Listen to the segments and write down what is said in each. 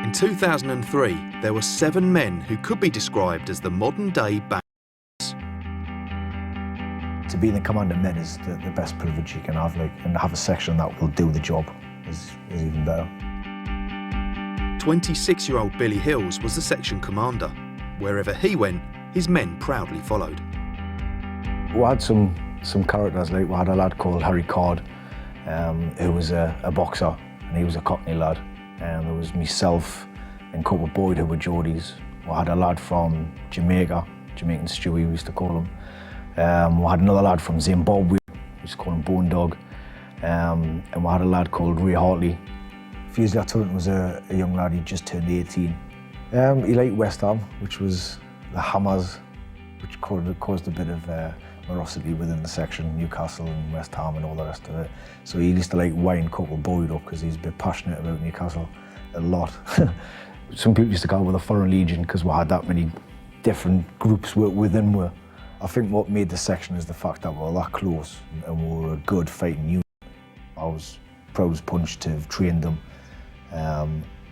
In 2003, there were 7 men who could be described as the modern-day bangers. To be in the command of men is the best privilege you can have, and have a section that will do the job is even better. 26-year-old Billy Hills was the section commander. Wherever he went, his men proudly followed. We had some characters, like we had a lad called Harry Card, who was a boxer, and he was a Cockney lad. There was myself and Corporal Boyd, who were Geordies. We had a lad from Jamaica, Jamaican Stewie, we used to call him. We had another lad from Zimbabwe, we used to call him Bone Dog. And we had a lad called Ray Hartley. Fusilier Turrington was a young lad, he just turned 18. He liked West Ham, which was the Hammers, which caused a bit of morosity within the section, Newcastle and West Ham and all the rest of it. So he used to like wind Corporal Boyd up because he's a bit passionate about Newcastle, a lot. Some people used to call it the Foreign Legion because we had that many different groups within we. I think what made the section is the fact that we were that close and we were a good fighting unit. I was proud as punch to have trained them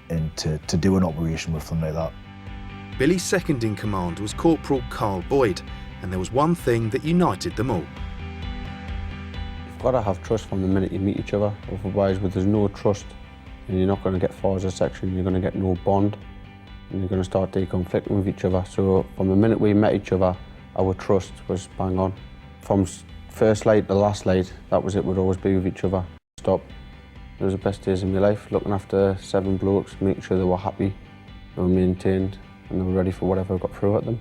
and to do an operation with them like that. Billy's second in command was Corporal Carl Boyd, and there was one thing that united them all. You've got to have trust from the minute you meet each other, otherwise if there's no trust, and you're not going to get far as a section, you're going to get no bond, and you're going to start deconflicting with each other. So from the minute we met each other, our trust was bang on. From first light to last light, that was it, we'd always be with each other. Stop. It was the best days of my life, looking after 7 blokes, making sure they were happy, they were maintained, and they were ready for whatever got through at them.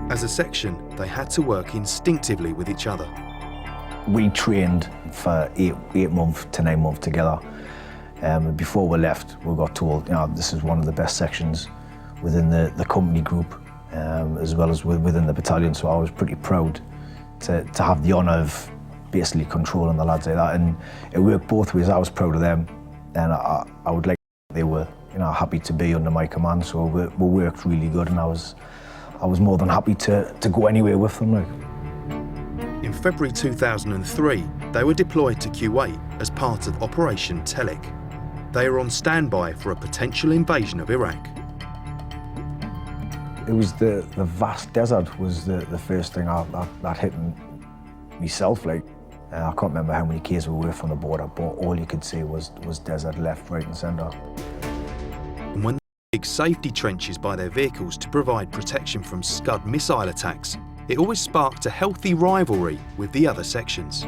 As a section, they had to work instinctively with each other. We trained for 8 months to 9 months together. Before we left, we got told, this is one of the best sections within the company group, as well as within the battalion. So I was pretty proud to have the honour of basically controlling the lads like that. And it worked both ways. I was proud of them, and I would like they were happy to be under my command. So we worked really good, and I was more than happy to go anywhere with them. In February 2003, they were deployed to Kuwait as part of Operation Telic. They were on standby for a potential invasion of Iraq. It was the vast desert was the first thing that hit myself. I can't remember how many k's we were from the border, but all you could see was desert left, right and centre. And when big safety trenches by their vehicles to provide protection from Scud missile attacks, it always sparked a healthy rivalry with the other sections.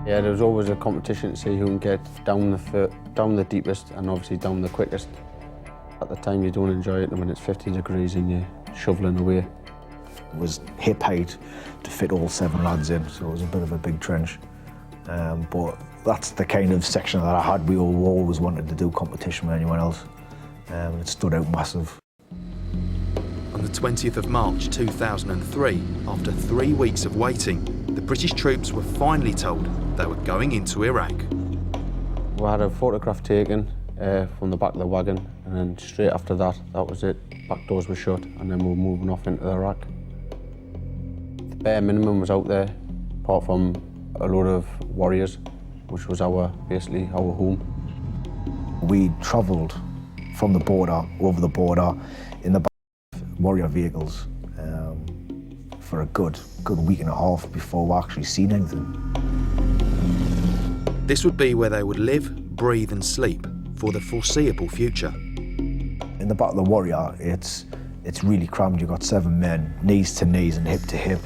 Yeah, there was always a competition to see who can get down the deepest and obviously down the quickest. At the time you don't enjoy it when it's 50 degrees and you're shoveling away. It was hip height to fit all 7 lads in, so it was a bit of a big trench. But that's the kind of section that I had. We always wanted to do competition with anyone else. It stood out massive. On the 20th of March 2003, after 3 weeks of waiting, the British troops were finally told they were going into Iraq. We had a photograph taken from the back of the wagon, and then straight after that, that was it. Back doors were shut, and then we were moving off into Iraq. The bare minimum was out there, apart from a load of warriors, which was basically our home. We travelled from the border, over the border, in the back of warrior vehicles for a good week and a half before we actually seen anything. This would be where they would live, breathe and sleep for the foreseeable future. In the back of the warrior, it's really crammed. You've got 7 men, knees to knees and hip to hip,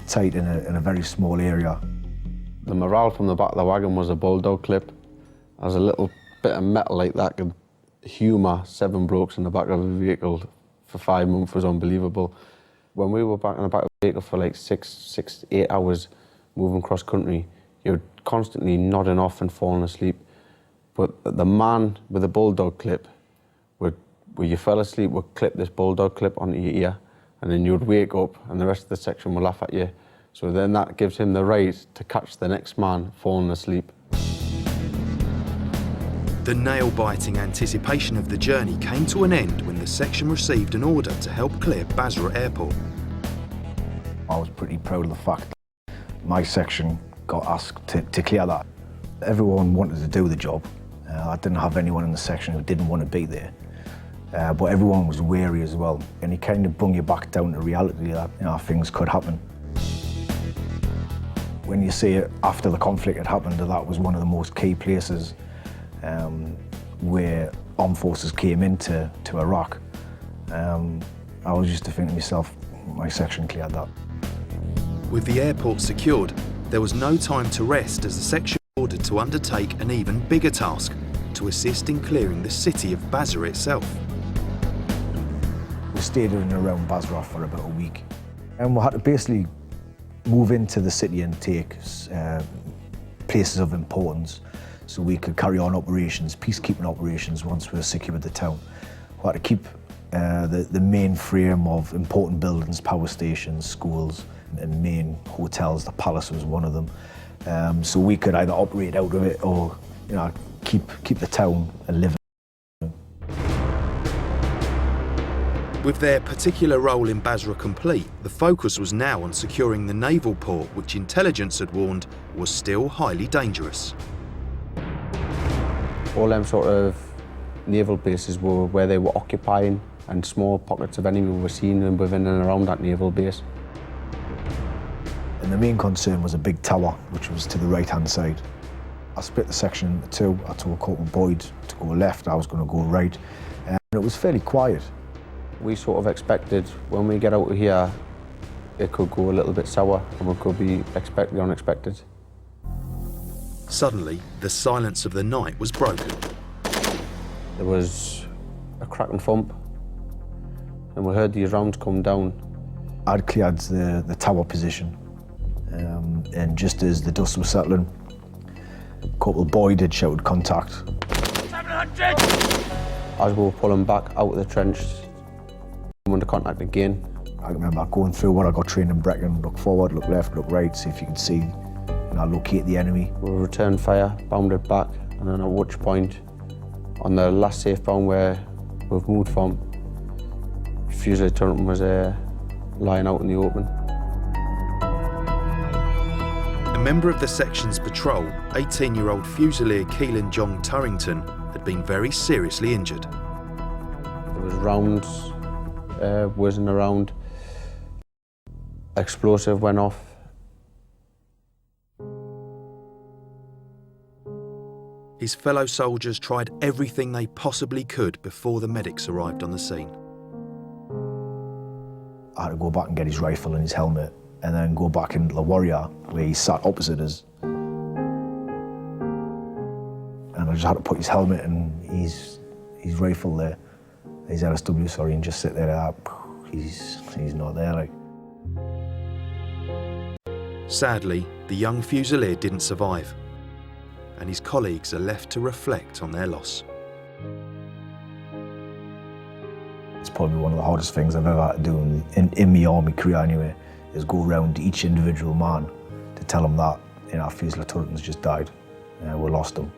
tight in a very small area. The morale from the back of the wagon was a bulldog clip. As a little bit of metal like that could humour 7 blokes in the back of a vehicle for 5 months was unbelievable. When we were back in the back of the vehicle for like 6 to 8 hours moving cross country, you're constantly nodding off and falling asleep. But the man with the bulldog clip, where you fell asleep, would clip this bulldog clip onto your ear, and then you'd wake up and the rest of the section would laugh at you. So then that gives him the right to catch the next man falling asleep. The nail-biting anticipation of the journey came to an end when the section received an order to help clear Basra Airport. I was pretty proud of the fact that my section got asked to clear that. Everyone wanted to do the job, I didn't have anyone in the section who didn't want to be there. But everyone was wary as well, and it kind of brought you back down to reality that things could happen. When you see it after the conflict had happened, that was one of the most key places where armed forces came into Iraq. I was just to think to myself, my section cleared that. With the airport secured, there was no time to rest as the section was ordered to undertake an even bigger task to assist in clearing the city of Basra itself. We stayed in and around Basra for about a week, and we had to basically move into the city and take places of importance so we could carry on operations, peacekeeping operations, once we were secured the town. We had to keep the main frame of important buildings, power stations, schools, and main hotels. The palace was one of them, so we could either operate out of it or keep the town living. With their particular role in Basra complete, the focus was now on securing the naval port, which intelligence had warned was still highly dangerous. All them sort of naval bases were where they were occupying, and small pockets of enemy were seen within and around that naval base. And the main concern was a big tower, which was to the right-hand side. I split the section into two. I told Corporal Boyd to go left, I was going to go right, and it was fairly quiet. We sort of expected when we get out of here, it could go a little bit sour and we could be expect the unexpected. Suddenly, the silence of the night was broken. There was a cracking thump and we heard these rounds come down. I'd cleared the tower position, and just as the dust was settling, Corporal Boyd had shouted contact. 700! As we were pulling back out of the trench, come under contact again. I remember going through what I got trained in Brecon, look forward, look left, look right, see if you could see, locate the enemy. We returned fire, bounded back, and then at which point, on the last safe bound where we've moved from, Fusilier Turrington was lying out in the open. A member of the section's patrol, 18-year-old Fusilier Keelan John Turrington, had been very seriously injured. There was rounds whizzing around. Explosive went off. His fellow soldiers tried everything they possibly could before the medics arrived on the scene. I had to go back and get his rifle and his helmet, and then go back into the Warrior, where he sat opposite us. And I just had to put his helmet and his rifle there, his LSW, sorry, and just sit there like that. He's not there, like. Sadly, the young Fusilier didn't survive, and his colleagues are left to reflect on their loss. It's probably one of the hardest things I've ever had to do in my army career anyway, is go around to each individual man to tell them that, Fusilier Turrington's just died, we lost him.